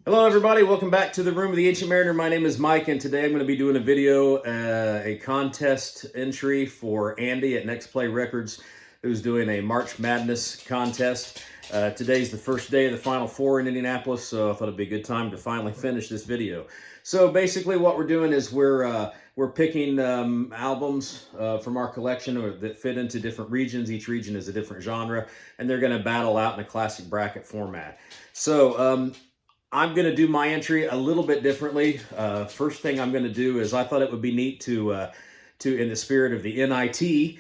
Hello everybody, welcome back to the Room of the Ancient Mariner. My name is Mike and today I'm going to be doing a video, a contest entry for Andy at Next Play Records, who's doing a March Madness contest. Today's the first day of the Final Four in Indianapolis, so I thought it'd be a good time to finally finish this video. So basically what we're doing is we're picking albums from our collection that fit into different regions. Each region is a different genre, and they're going to battle out in a classic bracket format. So I'm going to do my entry a little bit differently. First thing I'm going to do is I thought it would be neat to in the spirit of the NIT,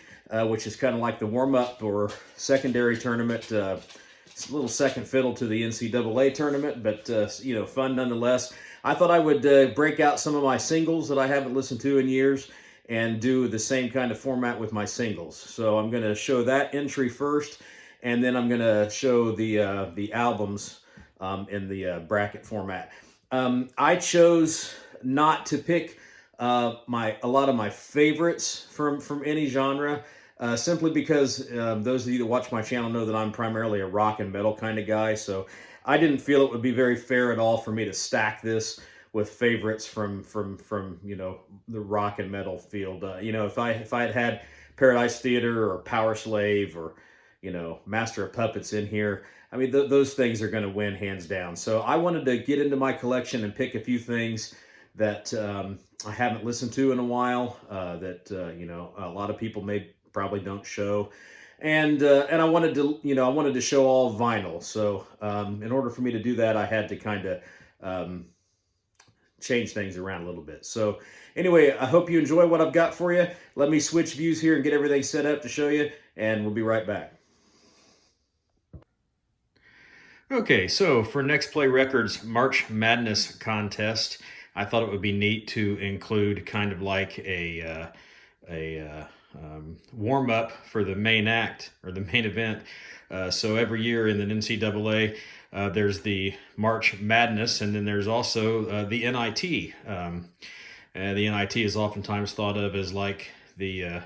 which is kind of like the warm-up or secondary tournament. It's a little second fiddle to the NCAA tournament, but fun nonetheless. I thought I would break out some of my singles that I haven't listened to in years and do the same kind of format with my singles. So I'm going to show that entry first, and then I'm going to show the albums in the bracket format. I chose not to pick a lot of my favorites from any genre, simply because those of you that watch my channel know that I'm primarily a rock and metal kind of guy. So I didn't feel it would be very fair at all for me to stack this with favorites from the rock and metal field. If I had Paradise Theater or Power Slave or Master of Puppets in here, I mean, those things are going to win hands down. So I wanted to get into my collection and pick a few things that I haven't listened to in a while, that a lot of people probably don't show, and I wanted to show all vinyl. So in order for me to do that, I had to kind of change things around a little bit. So anyway, I hope you enjoy what I've got for you. Let me switch views here and get everything set up to show you, and we'll be right back. Okay, so for Next Play Records March Madness contest, I thought it would be neat to include kind of like a warm-up for the main act or the main event. So every year in the NCAA, there's the March Madness, and then there's also the NIT. The NIT is oftentimes thought of as like the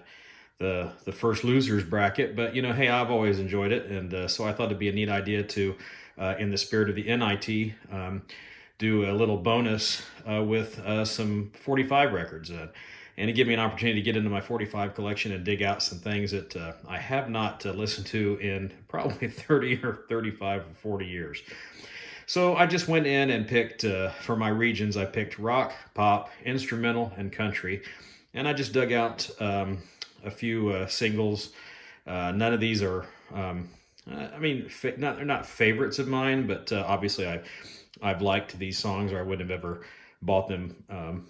first losers bracket, but hey, I've always enjoyed it, and so I thought it'd be a neat idea to, in the spirit of the NIT, do a little bonus with some 45 records, and it gave me an opportunity to get into my 45 collection and dig out some things that I have not listened to in probably 30 or 35 or 40 years. So I just went in and picked, for my regions, I picked rock, pop, instrumental, and country, and I just dug out a few singles. None of these are, they're not favorites of mine, but obviously I've liked these songs, or I wouldn't have ever bought them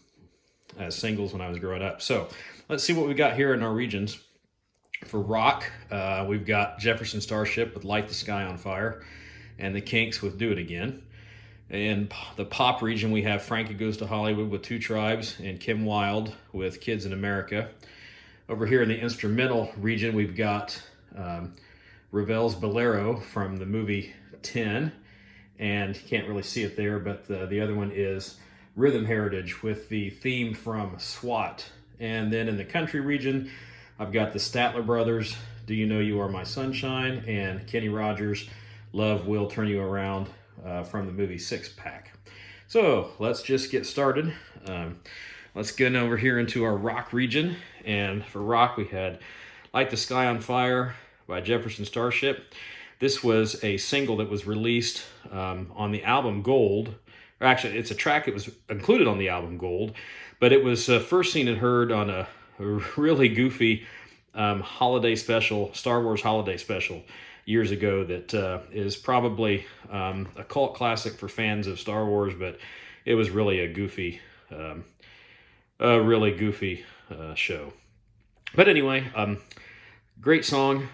as singles when I was growing up. So let's see what we got here in our regions. For rock, we've got Jefferson Starship with Light the Sky on Fire, and the Kinks with Do It Again. In the pop region, we have Frankie Goes to Hollywood with Two Tribes, and Kim Wilde with Kids in America. Over here in the instrumental region, we've got Ravel's Bolero from the movie 10, and you can't really see it there, but the other one is Rhythm Heritage with the theme from SWAT. And then in the country region, I've got the Statler Brothers, Do You Know You Are My Sunshine, and Kenny Rogers, Love Will Turn You Around, from the movie Six Pack. So let's just get started. Let's get over here into our rock region. And for rock, we had Light the Sky on Fire by Jefferson Starship. This was a single that was released on the album Gold. Or actually, it's a track that was included on the album Gold, but it was first seen and heard on a really goofy holiday special, Star Wars holiday special, years ago that is probably a cult classic for fans of Star Wars, but it was really a really goofy show. But anyway, great song.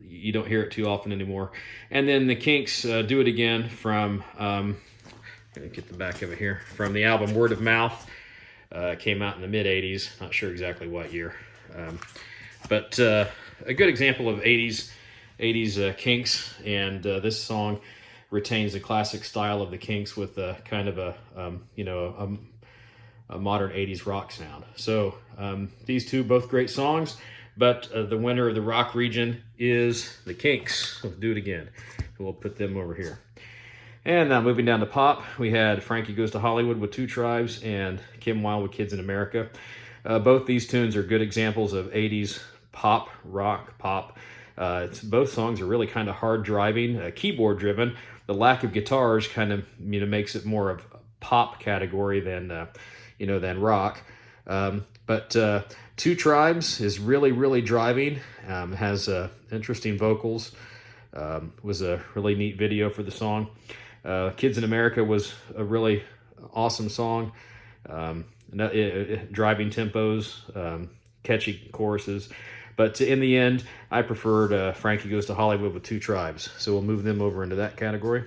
You don't hear it too often anymore. And then the Kinks, Do It Again from, I'm going to get the back of it here, from the album Word of Mouth. Came out in the mid-'80s, not sure exactly what year. But a good example of 80s Kinks, and this song retains the classic style of the Kinks with a kind of a modern 80s rock sound. So these two, both great songs, but the winner of the rock region is the Kinks. Let's Do It Again. We'll put them over here. And moving down to pop, we had Frankie Goes to Hollywood with Two Tribes and Kim Wilde with Kids in America. Both these tunes are good examples of 80s pop, rock, pop. Both songs are really kind of hard driving, keyboard driven. The lack of guitars kind of makes it more of a pop category than than rock. But Two Tribes is really driving. Has interesting vocals. Was a really neat video for the song. Kids in America was a really awesome song. Driving tempos, catchy choruses. But in the end, I preferred Frankie Goes to Hollywood with Two Tribes. So we'll move them over into that category.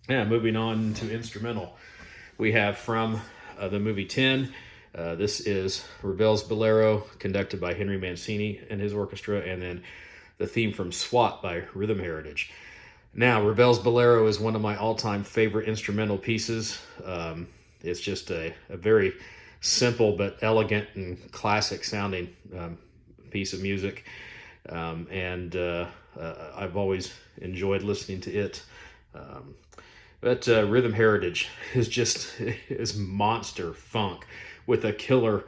Yeah, moving on to instrumental. We have from the movie 10. This is Ravel's Bolero, conducted by Henry Mancini and his orchestra, and then the theme from SWAT by Rhythm Heritage. Now, Ravel's Bolero is one of my all-time favorite instrumental pieces. It's just a very simple but elegant and classic sounding piece of music. I've always enjoyed listening to it. But Rhythm Heritage is monster funk with a killer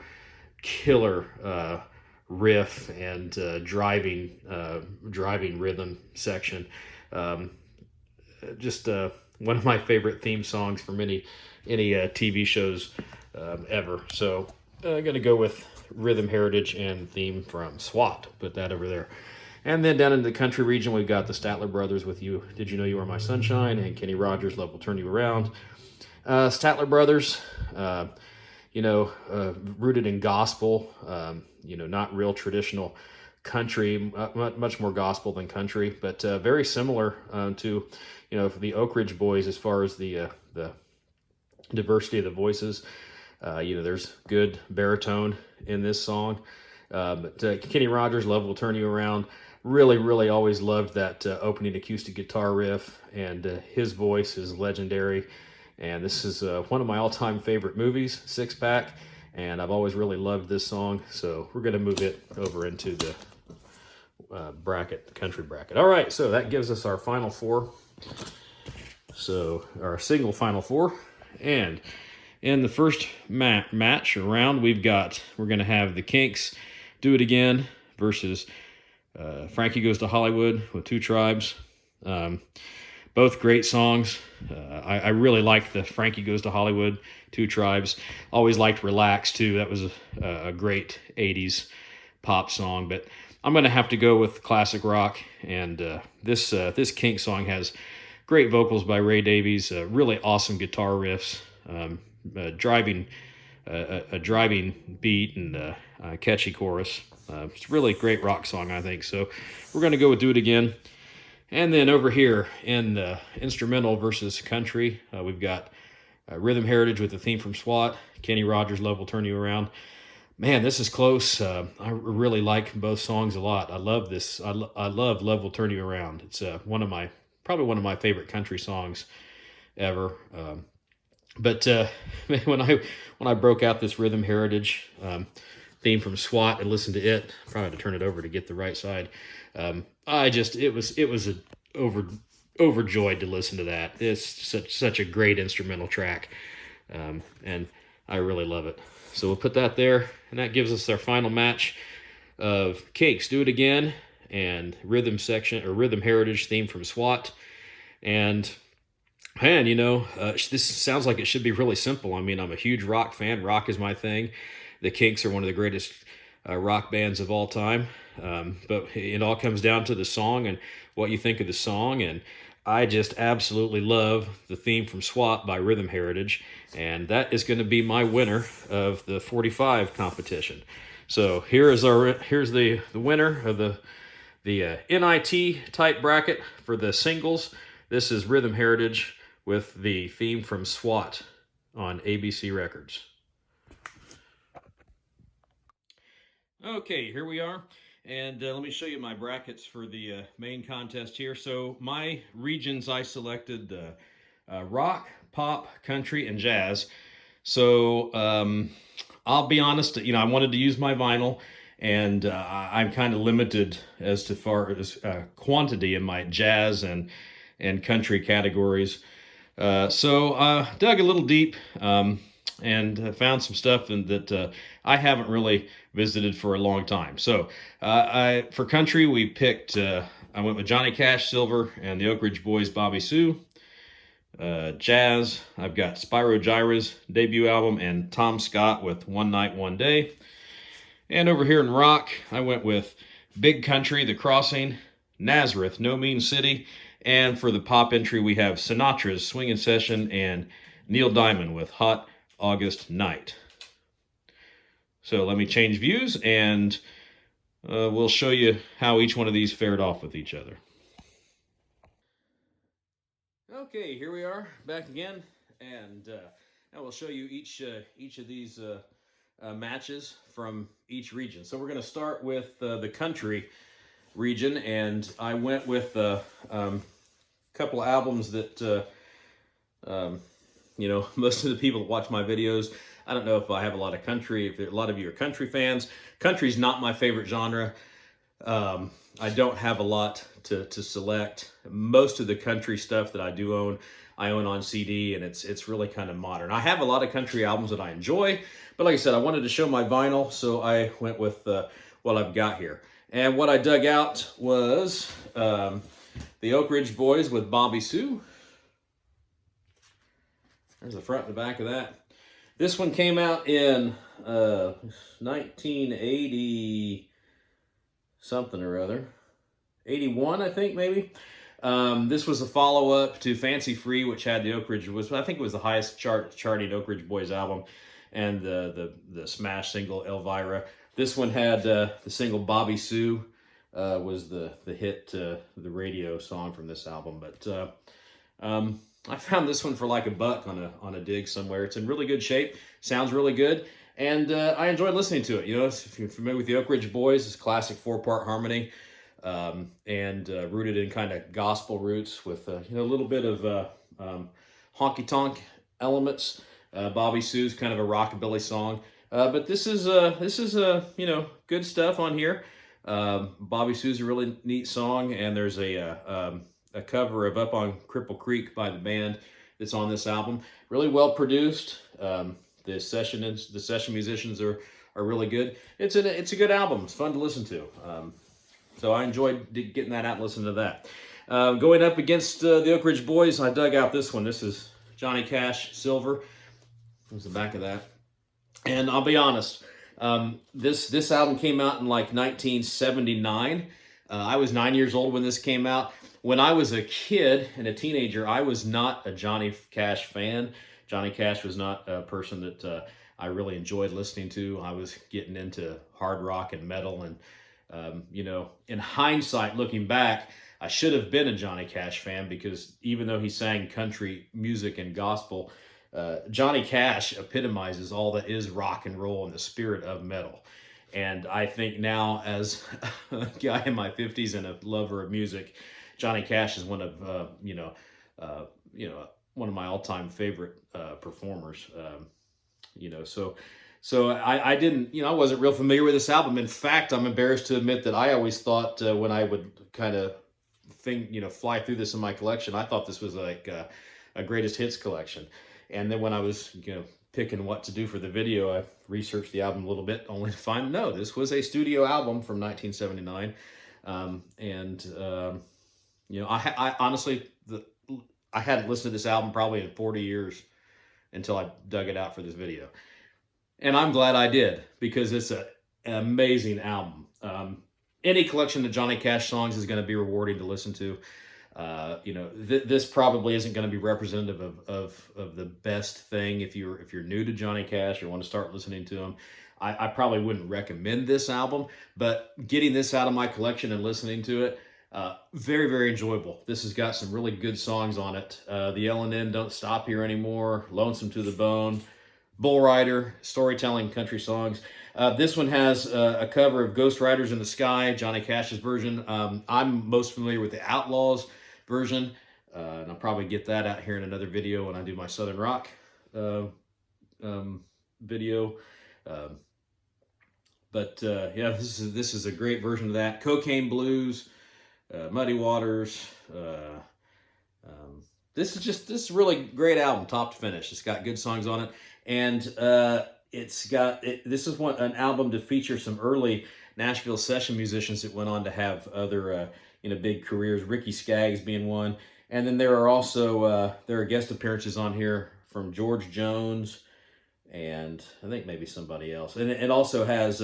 riff and driving rhythm section. One of my favorite theme songs from any TV shows ever. So I'm going to go with Rhythm Heritage and theme from SWAT. Put that over there. And then down in the country region, we've got the Statler Brothers with You. Did You Know You Were My Sunshine? And Kenny Rogers, Love Will Turn You Around. Statler Brothers, rooted in gospel, not real traditional country, much more gospel than country, but very similar to, the Oak Ridge Boys as far as the diversity of the voices. There's good baritone in this song. But Kenny Rogers, Love Will Turn You Around. Really always loved that opening acoustic guitar riff, and his voice is legendary. And this is one of my all-time favorite movies, Six Pack, and I've always really loved this song, so we're going to move it over into the bracket, the country bracket. All right, so that gives us our final four. So our single final four, and in the first match or round, we're going to have the Kinks, Do It Again versus Frankie Goes to Hollywood with Two Tribes. Both great songs. I really liked the Frankie Goes to Hollywood, Two Tribes. Always liked Relax, too. That was a great 80s pop song. But I'm going to have to go with classic rock. And this Kinks song has great vocals by Ray Davies, really awesome guitar riffs, a driving beat, and a catchy chorus. It's a really great rock song, I think. So we're going to go with Do It Again. And then over here in the instrumental versus country, we've got Rhythm Heritage with the theme from SWAT, Kenny Rogers, Love Will Turn You Around. Man, this is close. I really like both songs a lot. I love this. I love Love Will Turn You Around. It's probably one of my favorite country songs ever. But when I broke out this Rhythm Heritage theme from SWAT and listened to it, probably had to turn it over to get the right side. It was overjoyed to listen to that. It's such a great instrumental track, and I really love it. So we'll put that there, and that gives us our final match of Kinks, Do It Again, and Rhythm Heritage theme from SWAT. And man, this sounds like it should be really simple. I mean, I'm a huge rock fan. Rock is my thing. The Kinks are one of the greatest rock bands of all time. But it all comes down to the song and what you think of the song. And I just absolutely love the theme from SWAT by Rhythm Heritage. And that is going to be my winner of the 45 competition. So here's the winner of the NIT type bracket for the singles. This is Rhythm Heritage with the theme from SWAT on ABC Records. Okay, here we are. And let me show you my brackets for the main contest here. So my regions, I selected rock, pop, country, and jazz. So I'll be honest, I wanted to use my vinyl, and I'm kind of limited as to far as quantity in my jazz and country categories. So dug a little deep and found some stuff that I haven't really visited for a long time. So for country, we picked. I went with Johnny Cash, Silver, and the Oak Ridge Boys, Bobby Sue. Jazz, I've got Spyro Gyra's debut album and Tom Scott with One Night, One Day. And over here in rock, I went with Big Country, The Crossing, Nazareth, No Mean City, and for the pop entry, we have Sinatra's Swingin' Session and Neil Diamond with Hot August Night. So let me change views and we'll show you how each one of these fared off with each other. Okay, here we are back again, and now we'll show you each of these matches from each region. So we're going to start with the country region, and I went with a couple of albums that you know, most of the people that watch my videos, I don't know if I have a lot of country, if a lot of you are country fans. Country's not my favorite genre. I don't have a lot to select. Most of the country stuff that I do own, I own on CD, and it's really kind of modern. I have a lot of country albums that I enjoy, but like I said, I wanted to show my vinyl, so I went with what I've got here. And what I dug out was the Oak Ridge Boys with Bobby Sue. There's the front and the back of that. This one came out in 1980 something or other. 81, I think, maybe. This was a follow-up to Fancy Free, which had the Oak Ridge, I think it was the highest charting Oak Ridge Boys album, and the smash single Elvira. This one had the single Bobby Sue, was the hit, the radio song from this album. But I found this one for like $1 on a dig somewhere. It's in really good shape, sounds really good, and I enjoyed listening to it. You know, if you're familiar with the Oak Ridge Boys, it's classic 4-part harmony, and rooted in kind of gospel roots with you know, a little bit of honky tonk elements. Bobby Sue's kind of a rockabilly song, but this is you know, good stuff on here. Bobby Sue's a really neat song, and there's a cover of Up on Cripple Creek by the band that's on this album. Really well produced. The session musicians are really good. It's a good album. It's fun to listen to. So I enjoyed getting that out and listening to that. Going up against the Oak Ridge Boys, I dug out this one. This is Johnny Cash, Silver. There's the back of that. And I'll be honest, this album came out in like 1979. I was 9 years old when this came out. When I was a kid and a teenager, I was not a Johnny Cash fan. Johnny Cash was not a person that I really enjoyed listening to. I was getting into hard rock and metal, and you know, in hindsight, looking back, I should have been a Johnny Cash fan, because even though he sang country music and gospel, Johnny Cash epitomizes all that is rock and roll and the spirit of metal. And I think now, as a guy in my 50s and a lover of music, Johnny Cash is one of you know, one of my all-time favorite performers. You know, so I didn't, you know, I wasn't real familiar with this album. In fact, I'm embarrassed to admit that I always thought when I would kind of fly through this in my collection, I thought this was like a greatest hits collection. And then when I was, you know, picking what to do for the video, I researched the album a little bit, only to find no, this was a studio album from 1979. You know, I honestly, I hadn't listened to this album probably in 40 years until I dug it out for this video. And I'm glad I did, because it's an amazing album. Any collection of Johnny Cash songs is going to be rewarding to listen to. You know, this probably isn't going to be representative of the best thing if you're new to Johnny Cash or want to start listening to him. I probably wouldn't recommend this album, but getting this out of my collection and listening to it, very, very enjoyable. This has got some really good songs on it. The L&N, Don't Stop Here Anymore, Lonesome to the Bone, Bull Rider, storytelling country songs. This one has a cover of Ghost Riders in the Sky, Johnny Cash's version. I'm most familiar with the Outlaws version, and I'll probably get that out here in another video when I do my Southern Rock video. Yeah, this is a great version of that. Cocaine Blues, Muddy Waters. this is a really great album, top to finish. It's got good songs on it, and this is an album to feature some early Nashville session musicians that went on to have other big careers. Ricky Skaggs being one, and then there are also there are guest appearances on here from George Jones, and I think maybe somebody else, and it also has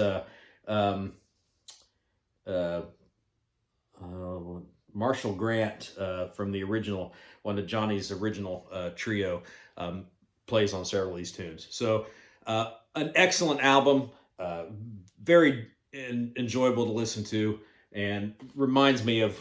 Marshall Grant from the original, one of Johnny's original trio, plays on several of these tunes. So an excellent album, very enjoyable to listen to, and reminds me of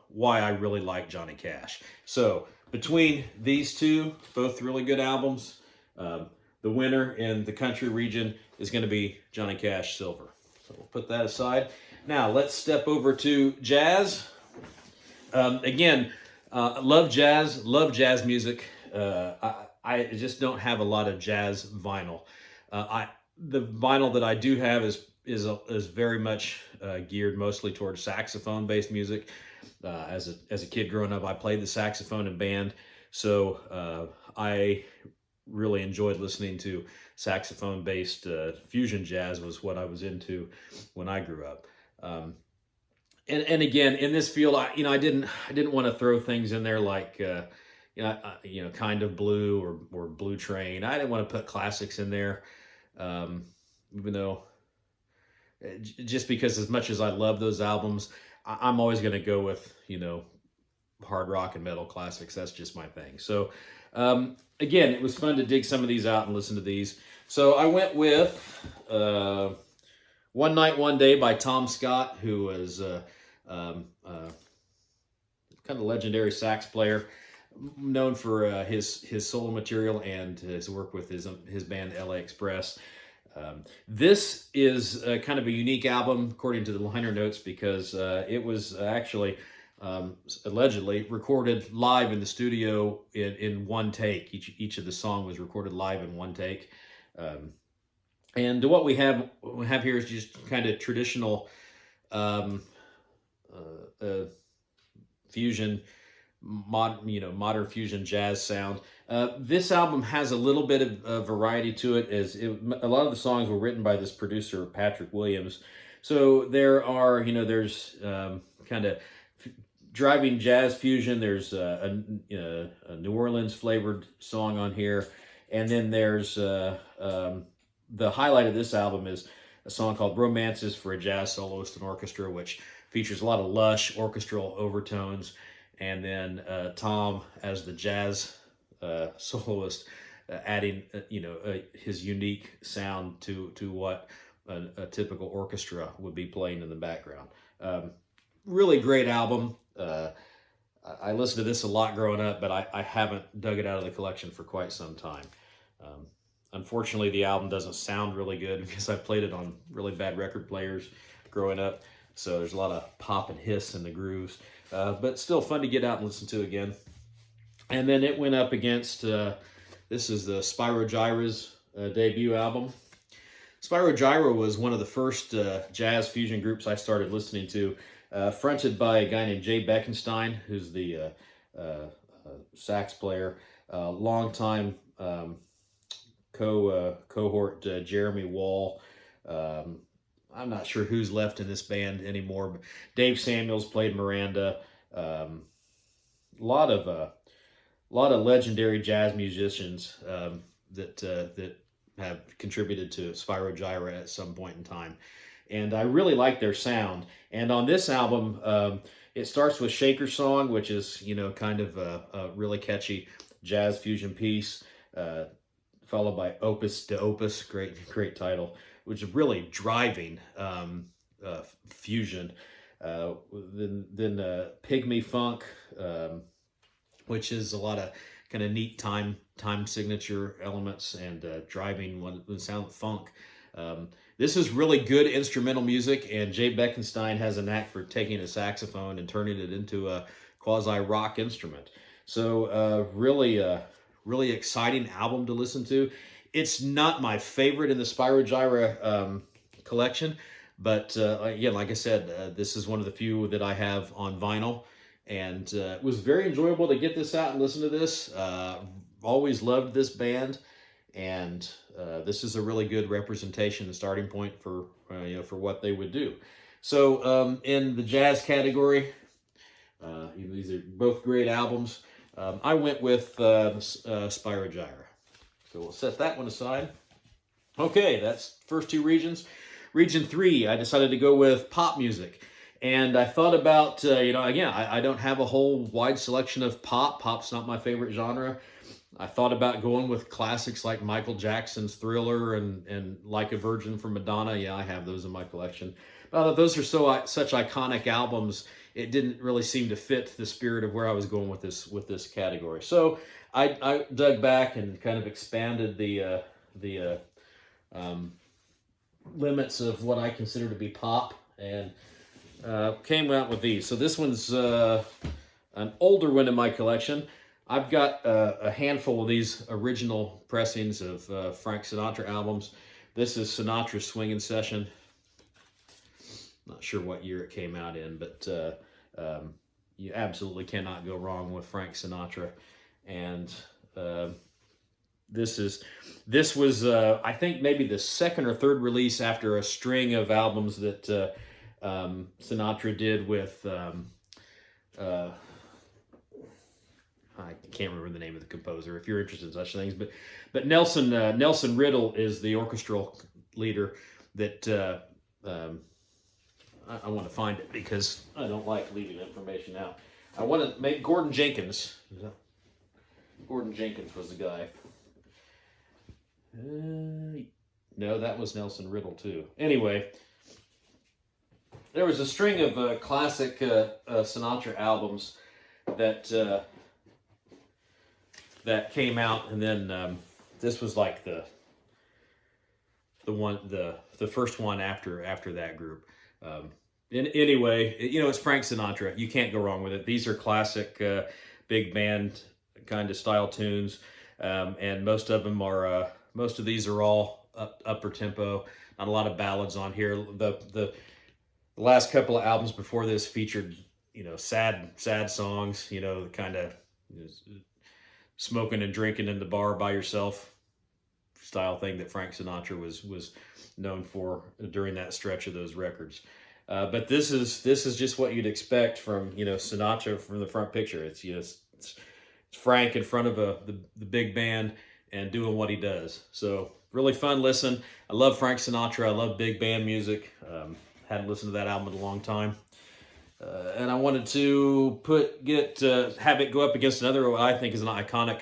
why I really like Johnny Cash. So between these two, both really good albums, the winner in the country region is going to be Johnny Cash Silver. So we'll put that aside. Now let's step over to jazz. Again, love jazz music. I just don't have a lot of jazz vinyl. The vinyl that I do have is very much geared mostly towards saxophone based music. As a kid growing up, I played the saxophone in band, so I really enjoyed listening to saxophone based fusion jazz. Was what I was into when I grew up. And again, in this field, I didn't want to throw things in there like Kind of Blue or Blue Train. I didn't want to put classics in there, even though just because as much as I love those albums, I'm always going to go with hard rock and metal classics. That's just my thing. So again, it was fun to dig some of these out and listen to these. So I went with One Night, One Day by Tom Scott, who was kind of legendary sax player, known for his solo material and his work with his band LA Express. This is kind of a unique album, according to the liner notes, because it was actually allegedly recorded live in the studio in one take. Each of the song was recorded live in one take. And what we have here is just kind of traditional fusion, modern fusion jazz sound. This album has a little bit of variety to it, a lot of the songs were written by this producer Patrick Williams. So there are there's kind of driving jazz fusion. There's a New Orleans flavored song on here, and then there's the highlight of this album is a song called Romances for a Jazz Soloist and Orchestra, which features a lot of lush orchestral overtones, and then Tom as the jazz soloist, adding his unique sound to what a typical orchestra would be playing in the background. Really great album. I listened to this a lot growing up, but I haven't dug it out of the collection for quite some time. Unfortunately, the album doesn't sound really good because I played it on really bad record players growing up. So there's a lot of pop and hiss in the grooves, but still fun to get out and listen to again. And then it went up against, this is the Spyro Gyra's debut album. Spyro Gyra was one of the first jazz fusion groups I started listening to, fronted by a guy named Jay Beckenstein, who's the sax player, longtime cohort Jeremy Wall. I'm not sure who's left in this band anymore, but Dave Samuels played Miranda. A lot of legendary jazz musicians that have contributed to Spyro Gyra at some point in time, and I really like their sound. And on this album, it starts with Shaker Song, which is kind of a really catchy jazz fusion piece, followed by Opus de Opus, great title, which is really driving fusion. Then Pygmy Funk, which is a lot of kind of neat time signature elements and driving the sound of funk. This is really good instrumental music, and Jay Beckenstein has a knack for taking a saxophone and turning it into a quasi rock instrument. So really exciting album to listen to. It's not my favorite in the Spyro Gyra collection, but again, like I said, this is one of the few that I have on vinyl, And it was very enjoyable to get this out and listen to this. Always loved this band, and this is a really good representation and starting point for for what they would do. So in the jazz category, these are both great albums. I went with Spyro Gyra. So we'll set that one aside. Okay, that's first two regions. Region 3, I decided to go with pop music. And I thought about, again, I don't have a whole wide selection of pop. Pop's not my favorite genre. I thought about going with classics like Michael Jackson's Thriller and Like a Virgin from Madonna. Yeah, I have those in my collection. But those are such iconic albums, it didn't really seem to fit the spirit of where I was going with this category. So I dug back and kind of expanded the limits of what I consider to be pop, and came out with these. So this one's an older one in my collection. I've got a handful of these original pressings of Frank Sinatra albums. This is Sinatra's Swingin' Session. Not sure what year it came out in, but you absolutely cannot go wrong with Frank Sinatra. And this was I think maybe the second or third release after a string of albums that Sinatra did with I can't remember the name of the composer. If you're interested in such things, but Nelson Riddle is the orchestral leader that I want to find it because I don't like leaving information out. I want to make Gordon Jenkins. Gordon Jenkins was the guy. No, that was Nelson Riddle too. Anyway, there was a string of classic Sinatra albums that that came out, and then this was like the first one after that group. Anyway, it's Frank Sinatra. You can't go wrong with it. These are classic big band kind of style tunes, and most of these are all upper tempo. Not a lot of ballads on here. The last couple of albums before this featured sad songs. Kind of smoking and drinking in the bar by yourself style thing that Frank Sinatra was known for during that stretch of those records. But this is just what you'd expect from Sinatra from the front picture. It's it's Frank in front of the big band and doing what he does. So really fun listen. I love Frank Sinatra. I love big band music. Hadn't listened to that album in a long time. And I wanted to have it go up against another what I think is an iconic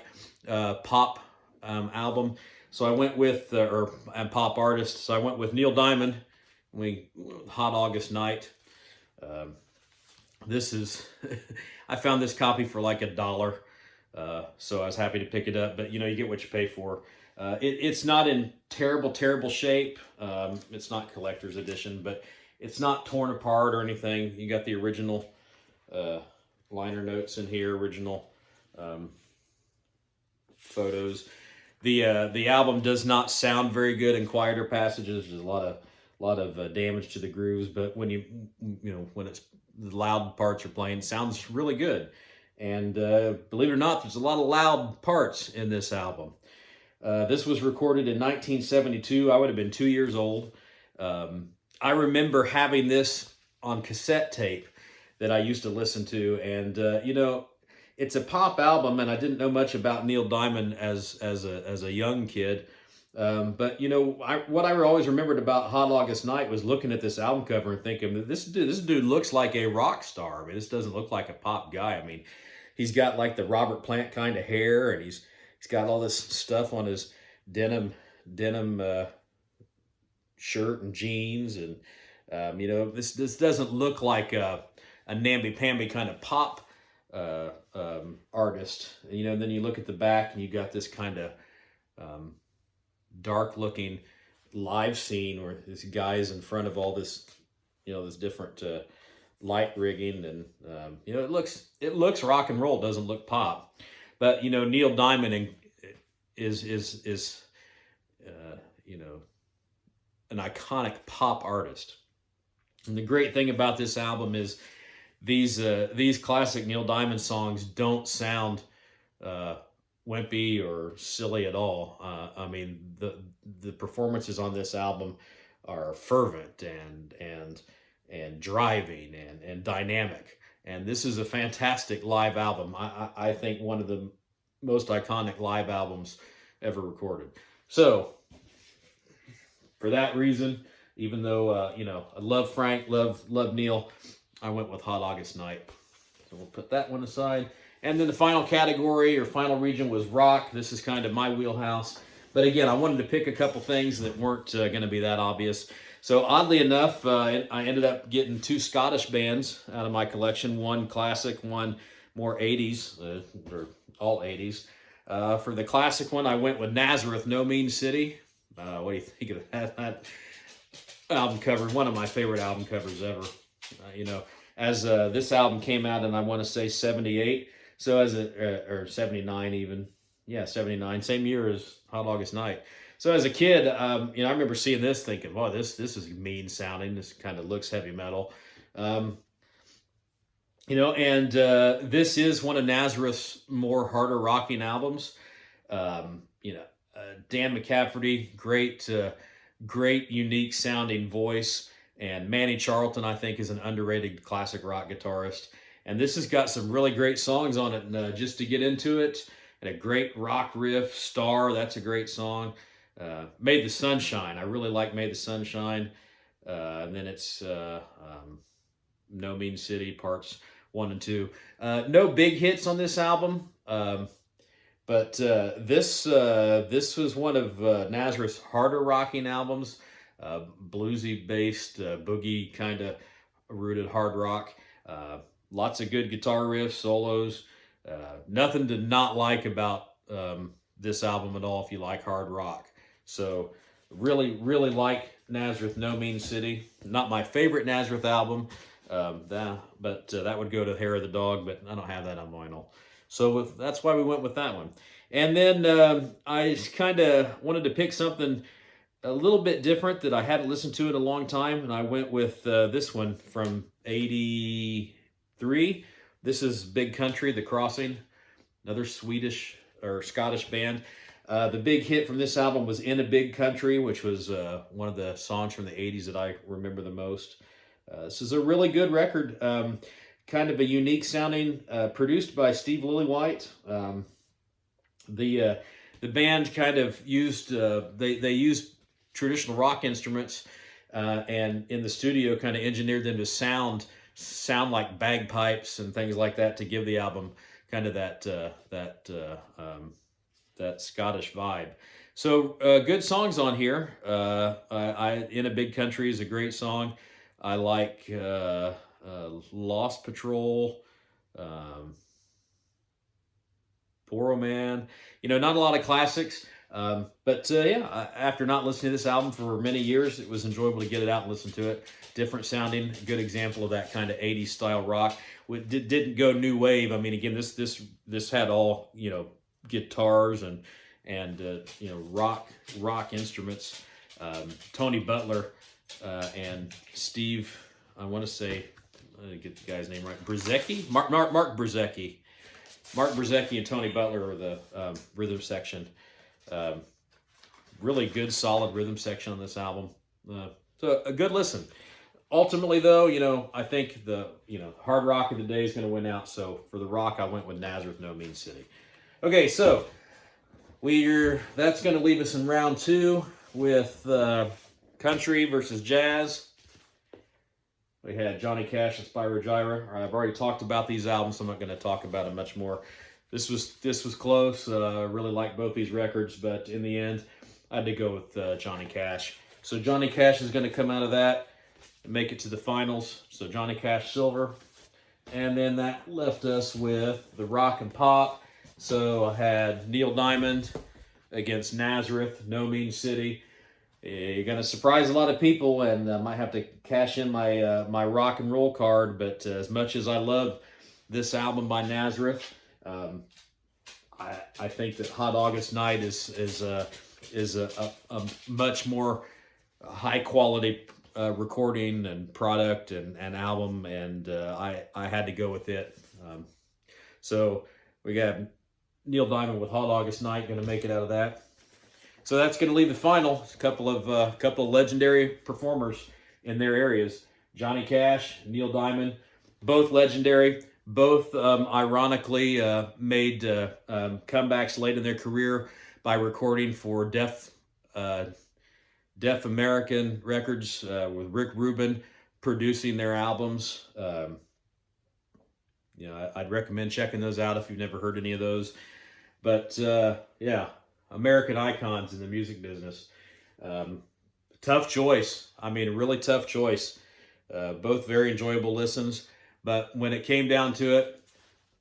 pop album. So I went with pop artist. So I went with Neil Diamond. Hot August Night. This is I found this copy for like $1. So I was happy to pick it up. But you get what you pay for. It's not in terrible shape. It's not collector's edition, but it's not torn apart or anything. You got the original liner notes in here, original photos. The album does not sound very good in quieter passages. There's a lot of damage to the grooves, but when when it's the loud parts are playing, it sounds really good. And believe it or not, there's a lot of loud parts in this album. This was recorded in 1972. I would have been 2 years old. I remember having this on cassette tape that I used to listen to, and it's a pop album, and I didn't know much about Neil Diamond as a young kid. But what I always remembered about Hot August Night was looking at this album cover and thinking, this dude looks like a rock star. I mean, this doesn't look like a pop guy. I mean, he's got like the Robert Plant kind of hair, and he's got all this stuff on his denim shirt and jeans, and this doesn't look like a namby-pamby kind of pop artist. And then you look at the back and you got this kind of dark looking live scene where this guy's in front of all this this different light rigging, and it looks rock and roll, doesn't look pop. But Neil Diamond is an iconic pop artist. And the great thing about this album is these classic Neil Diamond songs don't sound wimpy or silly at all. I mean, the performances on this album are fervent and driving and dynamic. And this is a fantastic live album. I think one of the most iconic live albums ever recorded. So for that reason, even though you know, I love Frank, love Neil, I went with Hot August Night. So we'll put that one aside. And then the final category or final region was rock. This is kind of my wheelhouse. But again, I wanted to pick a couple things that weren't going to be that obvious. So oddly enough, I ended up getting 2 Scottish bands out of my collection. One classic, one more 80s, or all 80s. For the classic one, I went with Nazareth, No Mean City. What do you think of that album cover? One of my favorite album covers ever. You know, as this album came out, and I want to say 78. So as or 79 even. Yeah, 79. Same year as Hot August Night. So as a kid, you know, I remember seeing this thinking, wow, this is mean sounding. This kind of looks heavy metal. You know, and this is one of Nazareth's more harder rocking albums. You know, Dan McCafferty, great unique sounding voice. And Manny Charlton, I think, is an underrated classic rock guitarist. And this has got some really great songs on it. And just to get into it, and a great rock riff, Star, that's a great song. Made the Sunshine, I really like Made the Sunshine. And then it's No Mean City, parts 1 and 2. No big hits on this album. But this was one of Nazareth's harder rocking albums. Bluesy based, boogie kind of rooted hard rock. Lots of good guitar riffs, solos. Nothing to not like about this album at all if you like hard rock. So really like Nazareth, No Mean City. Not my favorite Nazareth album, but that would go to Hair of the Dog, but I don't have that on vinyl. So that's why we went with that one. And then I kind of wanted to pick something a little bit different that I hadn't listened to in a long time, and I went with this one from 83. This is Big Country, The Crossing, another Swedish or Scottish band. The big hit from this album was In a Big Country, which was one of the songs from the 80s that I remember the most. This is a really good record, kind of a unique sounding, produced by Steve Lillywhite. The band kind of used, they used traditional rock instruments and in the studio kind of engineered them to sound like bagpipes and things like that to give the album kind of that Scottish vibe. So good songs on here. In a Big Country is a great song. I like Lost Patrol, Poro Man. You know, not a lot of classics. But yeah, after not listening to this album for many years, it was enjoyable to get it out and listen to it. Different sounding, good example of that kind of 80s style rock. It didn't go new wave. I mean, again, this had all, you know, guitars and you know, rock instruments. Tony Butler and Steve, I want to say, I didn't get the guy's name right, Brzezicki? Mark Brzezicki. Mark Brzezicki and Tony Butler are the rhythm section. Really good, solid rhythm section on this album. So a good listen. Ultimately, though, you know, I think the hard rock of the day is going to win out. So for the rock, I went with Nazareth, No Mean City. Okay, so that's going to leave us in round 2 with country versus jazz. We had Johnny Cash and Spyro Gyra. I've already talked about these albums, so I'm not going to talk about them much more. This was close. I really liked both these records, but in the end, I had to go with Johnny Cash. So Johnny Cash is going to come out of that and make it to the finals. So Johnny Cash silver. And then that left us with the rock and pop. So I had Neil Diamond against Nazareth, No Mean City. You're going to surprise a lot of people, and I might have to cash in my rock and roll card. But as much as I love this album by Nazareth, I think that Hot August Night is a much more high quality recording and product and album, and I had to go with it. So we got Neil Diamond with Hot August Night, going to make it out of that. So that's going to leave the final couple of legendary performers in their areas. Johnny Cash, Neil Diamond, both legendary. Both ironically made comebacks late in their career by recording for Deaf American Records with Rick Rubin producing their albums. I'd recommend checking those out if you've never heard any of those. But yeah, American icons in the music business. Tough choice. I mean, a really tough choice. Both very enjoyable listens. But when it came down to it,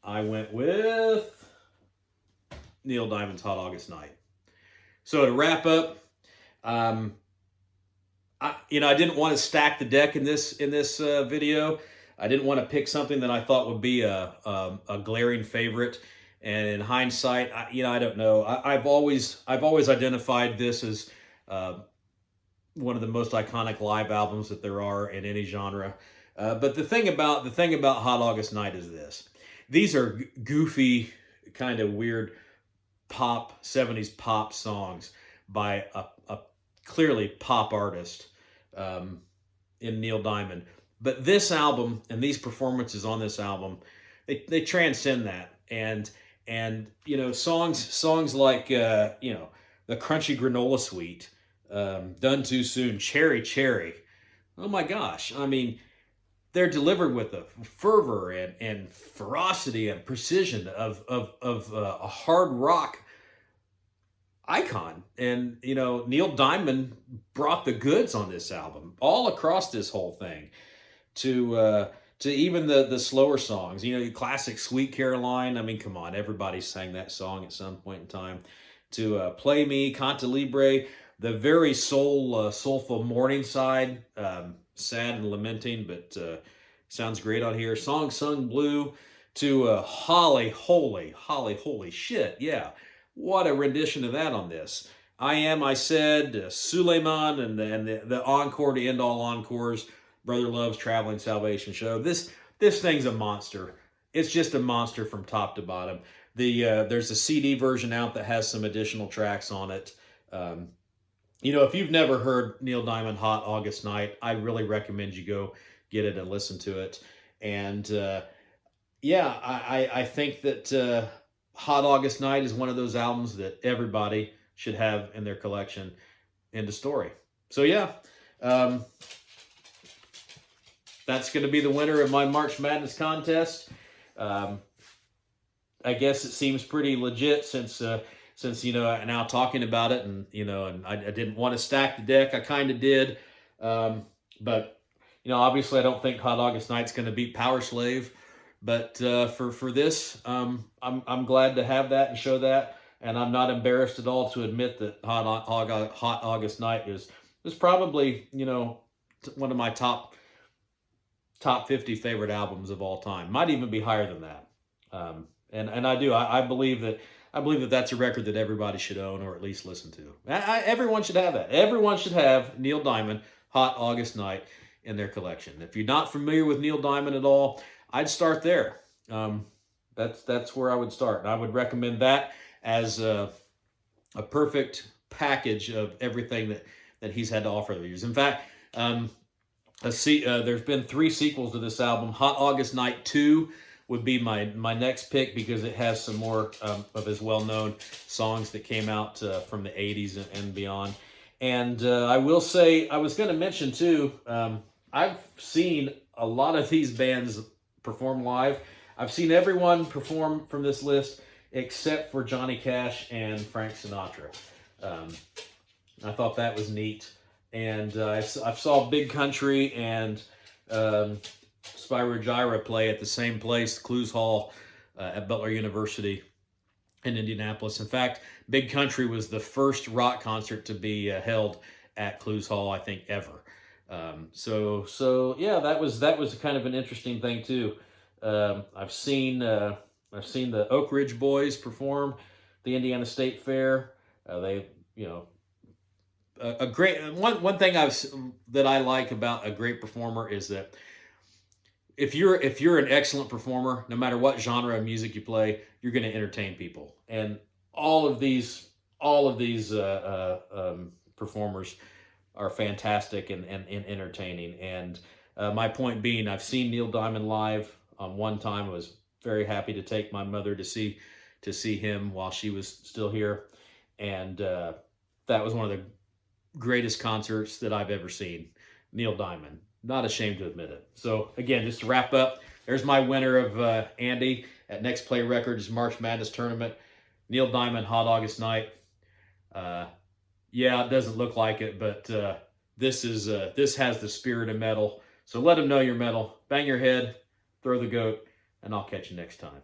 I went with Neil Diamond's Hot August Night. So to wrap up, I didn't want to stack the deck in this video. I didn't want to pick something that I thought would be a glaring favorite. And in hindsight, I don't know. I've always identified this as one of the most iconic live albums that there are in any genre. But the thing about Hot August Night is this: these are goofy, kind of weird pop 70s pop songs by a clearly pop artist in Neil Diamond. But this album and these performances on this album, they transcend that. And songs like the Crunchy Granola Suite, Done Too Soon, Cherry Cherry. Oh my gosh! I mean, they're delivered with a fervor and ferocity and precision of a hard rock icon. And Neil Diamond brought the goods on this album, all across this whole thing, to even the slower songs. Classic Sweet Caroline. I mean, come on, everybody sang that song at some point in time. To Play Me, Canta Libre, the very soulful Morningside, sad and lamenting, but sounds great on here. Song Sung Blue, to Holly Holy Shit, yeah, what a rendition of that on this. I Am, I Said, Suleiman, and the encore to end all encores, Brother Love's Traveling Salvation Show. This thing's a monster. It's just a monster from top to bottom. There's a CD version out that has some additional tracks on it. If you've never heard Neil Diamond Hot August Night, I really recommend you go get it and listen to it. And I think that Hot August Night is one of those albums that everybody should have in their collection. End of story. So yeah, that's going to be the winner of my March Madness contest. I guess it seems pretty legit since now talking about it, and I didn't want to stack the deck. I kind of did, but obviously I don't think Hot August Night's going to beat Power Slave. But for this, I'm glad to have that and show that, and I'm not embarrassed at all to admit that Hot August Night is probably one of my top 50 favorite albums of all time. Might even be higher than that. And I believe that that's a record that everybody should own or at least listen to. Everyone should have that. Everyone should have Neil Diamond Hot August Night in their collection. If you're not familiar with Neil Diamond at all, I'd start there. That's where I would start. And I would recommend that as a perfect package of everything that he's had to offer over the years. In fact, there's been 3 sequels to this album. Hot August Night 2 would be my next pick because it has some more of his well-known songs that came out from the 80s and beyond. And I will say, I was going to mention too, I've seen a lot of these bands perform live. I've seen everyone perform from this list except for Johnny Cash and Frank Sinatra. I thought that was neat. And I saw Big Country and Spyro Gyra play at the same place, Clues Hall at Butler University in Indianapolis. In fact, Big Country was the first rock concert to be held at Clues Hall, I think, ever. So yeah, that was kind of an interesting thing too. I've seen the Oak Ridge Boys perform the Indiana State Fair. They a great one thing that I like about a great performer is that if you're an excellent performer, no matter what genre of music you play, you're going to entertain people. And all of these performers are fantastic and entertaining. And my point being, I've seen Neil Diamond live one time. I was very happy to take my mother to see him while she was still here, and that was one of the greatest concerts that I've ever seen. Neil Diamond. Not ashamed to admit it. So again, just to wrap up, there's my winner of Andy at Next Play Records March Madness Tournament. Neil Diamond, Hot August Night. Yeah, it doesn't look like it, but this has the spirit of metal. So let them know you're metal. Bang your head, throw the goat, and I'll catch you next time.